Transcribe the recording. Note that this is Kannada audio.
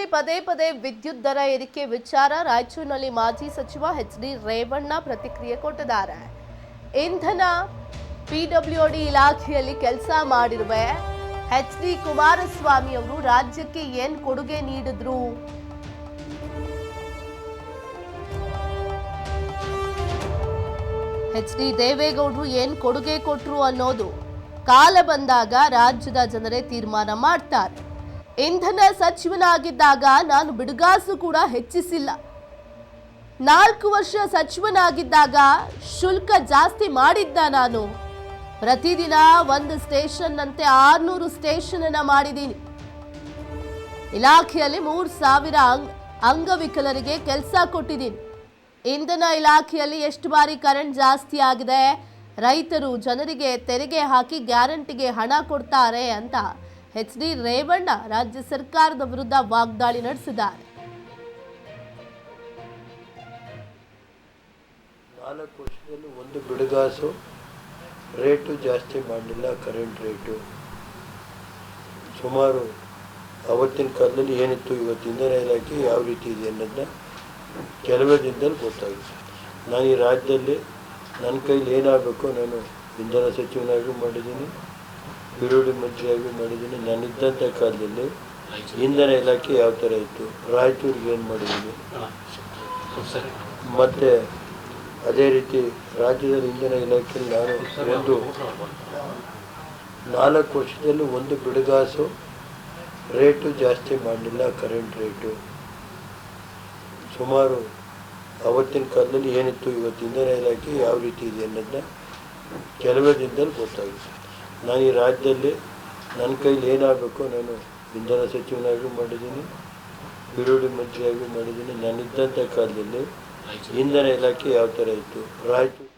ರಾಜ್ಯದಲ್ಲಿ ಪದೇ ಪದೇ ವಿದ್ಯುತ್ ದರ ಏರಿಕೆ ವಿಚಾರ ರಾಯಚೂರಿನಲ್ಲಿ ಮಾಜಿ ಸಚಿವ ಎಚ್.ಡಿ. ರೇವಣ್ಣ ಪ್ರತಿಕ್ರಿಯೆ ಕೊಟ್ಟಿದ್ದಾರೆ. ಇಂಧನ ಪಿಡಬ್ಲ್ಯೂಡಿ ಇಲಾಖೆಯಲ್ಲಿ ಕೆಲಸ ಮಾಡಿರುವ ಎಚ್.ಡಿ. ಕುಮಾರಸ್ವಾಮಿ ಅವರು ರಾಜ್ಯಕ್ಕೆ ಏನ್ ಕೊಡುಗೆ ನೀಡಿದ್ರು, ಎಚ್.ಡಿ. ದೇವೇಗೌಡರು ಏನ್ ಕೊಡುಗೆ ಕೊಟ್ರು ಅನ್ನೋದು ಕಾಲ ಬಂದಾಗ ರಾಜ್ಯದ ಜನರೇ ತೀರ್ಮಾನ ಮಾಡ್ತಾರೆ. ಇಂಧನ ಸಚಿವನಾಗಿದ್ದಾಗ ನಾನು ಬಿಡುಗಾಸು ಕೂಡ ಹೆಚ್ಚಿಸಿಲ್ಲ. 4 ವರ್ಷ ಸಚಿವನಾಗಿದ್ದಾಗ ಶುಲ್ಕ ಜಾಸ್ತಿ ಮಾಡಿದ್ದ ನಾನು. ಪ್ರತಿದಿನ ಒಂದು ಸ್ಟೇಷನ್ ಅಂತೆ 600 ಸ್ಟೇಷನ್ ಅನ್ನ ಮಾಡಿದ್ದೀನಿ. ಇಲಾಖೆಯಲ್ಲಿ 3000 ಅಂಗವಿಕಲರಿಗೆ ಕೆಲಸ ಕೊಟ್ಟಿದ್ದೀನಿ. ಇಂಧನ ಇಲಾಖೆಯಲ್ಲಿ ಎಷ್ಟು ಬಾರಿ ಕರೆಂಟ್ ಜಾಸ್ತಿ ಆಗಿದೆ, ರೈತರು ಜನರಿಗೆ ತೆರಿಗೆ ಹಾಕಿ ಗ್ಯಾರಂಟಿಗೆ ಹಣ ಕೊಡ್ತಾರೆ ಅಂತ ಎಚ್.ಡಿ. ರೇವಣ್ಣ ರಾಜ್ಯ ಸರ್ಕಾರದ ವಿರುದ್ಧ ವಾಗ್ದಾಳಿ ನಡೆಸಿದ್ದಾರೆ. 4 ವರ್ಷದಲ್ಲಿ ಒಂದು ಬಿಡುಗಾಸು ರೇಟು ಜಾಸ್ತಿ ಮಾಡಲಿಲ್ಲ. ಕರೆಂಟ್ ರೇಟು ಸುಮಾರು ಅವತ್ತಿನ ಕಾಲದಲ್ಲಿ ಏನಿತ್ತು, ಇವತ್ತು ಇಂಧನ ಇಲಾಖೆ ಯಾವ ರೀತಿ ಇದೆ ಅನ್ನೋದನ್ನ ಕೆಲವೇ ದಿನದಲ್ಲಿ ಗೊತ್ತಾಗುತ್ತೆ. ನಾನು ಈ ರಾಜ್ಯದಲ್ಲಿ ನನ್ನ ಕೈಲಿ ಏನಾಗಬೇಕು, ನಾನು ಇಂಧನ ಸಚಿವನಾಗಿ ಮಾಡಿದ್ದೀನಿ, ಬಿಡುಗಡೆ ಮಂತ್ರಿಯಾಗಿ ಮಾಡಿದ್ದೀನಿ. ನಾನಿದ್ದಂಥ ಕಾಲದಲ್ಲಿ ಇಂಧನ ಇಲಾಖೆ ಯಾವ ಥರ ಇತ್ತು, ರಾಯಚೂರಿಗೆ ಏನು ಮಾಡಿದ್ದೀನಿ, ಮತ್ತು ಅದೇ ರೀತಿ ರಾಜ್ಯದಲ್ಲಿ ಇಂಧನ ಇಲಾಖೆಯಲ್ಲಿ ನಾನು ಒಂದು 4 ವರ್ಷದಲ್ಲಿ ಒಂದು ಬಿಡುಗಾಸು ರೇಟು ಜಾಸ್ತಿ ಮಾಡಲಿಲ್ಲ. ಕರೆಂಟ್ ರೇಟು ಸುಮಾರು ಅವತ್ತಿನ ಕಾಲದಲ್ಲಿ ಏನಿತ್ತು, ಇವತ್ತು ಇಂಧನ ಇಲಾಖೆ ಯಾವ ರೀತಿ ಇದೆ ಅನ್ನೋದನ್ನ ಕೆಲವೇ ದಿನದಲ್ಲಿ ಗೊತ್ತಾಗುತ್ತೆ. ನಾನು ಈ ರಾಜ್ಯದಲ್ಲಿ ನನ್ನ ಕೈಲಿ ಏನಾಗಬೇಕು, ನಾನು ಇಂಧನ ಸಚಿವನಾಗಿ ಮಾಡಿದ್ದೀನಿ, ಬಿಡುಗಡೆ ಮಂತ್ರಿಯಾಗಿ ಮಾಡಿದ್ದೀನಿ. ನಾನಿದ್ದಂಥ ಕಾಲದಲ್ಲಿ ಇಂಧನ ಇಲಾಖೆ ಯಾವ ಥರ ಇತ್ತು, ರಾಯಚೂರು